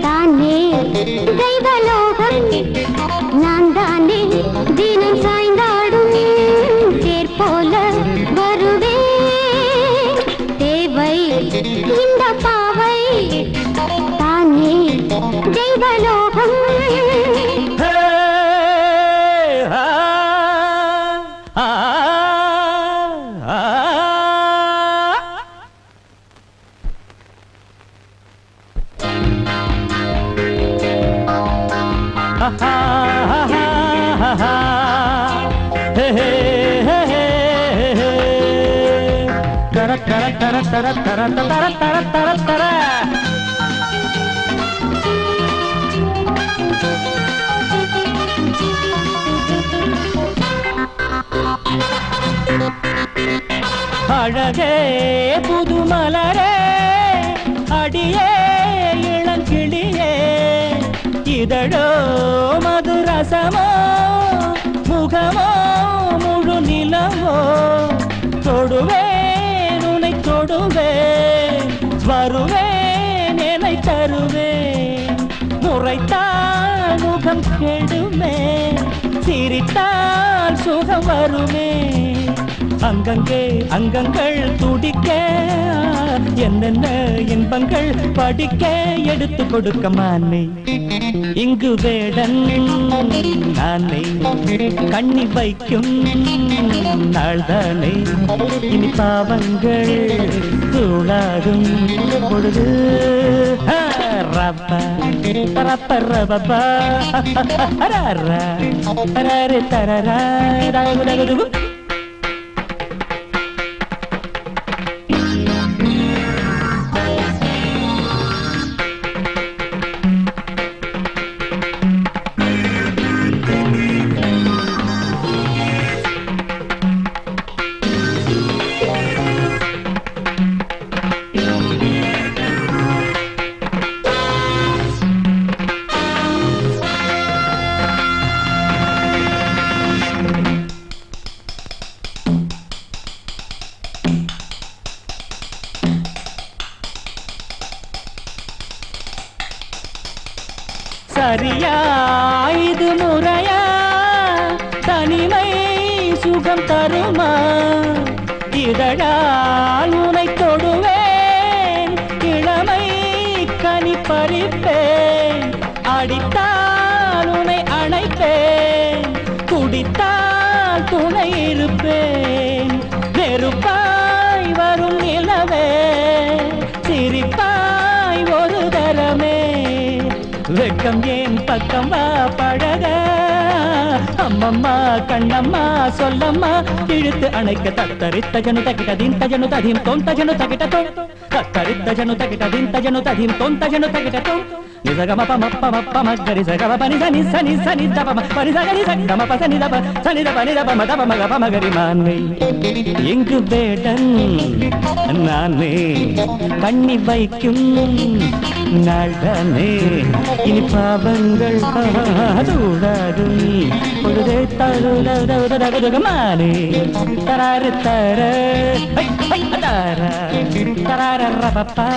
தானே தெய்வலோகம் நான் தானே தினம் சாய்ந்தாடும் தேர் போல வருவே தேவை இந்த பாவை தானே தெய்வலோகம் அழகே புதுமலரே அடியே இளங்கிளியே இதழோ மதுரசமோ முகமோ முழு நிலவோ தொடுவேன் உனை தொடுவேன் வருவேன் என்னை தருவேன் முறைத்தால் முகம் கெடுமே சிரித்தால் சுகம் வருமே அங்கங்கே அங்கங்கள் துடிக்க என்னென்ன இன்பங்கள் படிக்க எடுத்து கொடுக்க மானே இங்கு வேடன் நானே கண்ணி வைக்கும் நாள்தானே இனி பாவங்கள் தூளாகும் பொழுது ரப்பா ரப்ப ரபபா ரரா ரரே தரரா ரகுரகுரு சரியா இது முறையா தனிமை சுகம் தருமா இதழால் உனை தொடுவேன் இளமை கனி பறிப்பேன் அடித்தால் உனை அணைப்பேன் குடித்தால் துணை இருப்பேன் நெருப்பாய் வரும் நிலவே சிரிப்பாய் ஒரு தரமே வெட்கம் ஏன் பக்கம் வா பழக அம்மம்மா கண்ணம்மா சொல்லம்மா இழுத்து அணைக்க தத்தரித்த ஜனு தகிட்ட தீன் தஜனு ததீம் தோன் தஜனு தகிட்ட தோன் தத்தரித்த ஜனு தகிட்ட தீன் தஜனு ததீம் தோன் தஜனு தகிட்ட தோன் நிசகம பமப்ப மப்ப மக்கரி சகம பனி சனி சனி சனி தபம பனி சகரி சகம பசனி தப சனி தப நி தப மதப மக பமகரி மானே எங்கு வேடன் நானே கண்ணி வைக்கும் நாள்தானே இனி பாவங்கள் தூடாகும் பொழுதே தருமானே தராரு தர தரார ரபப்பா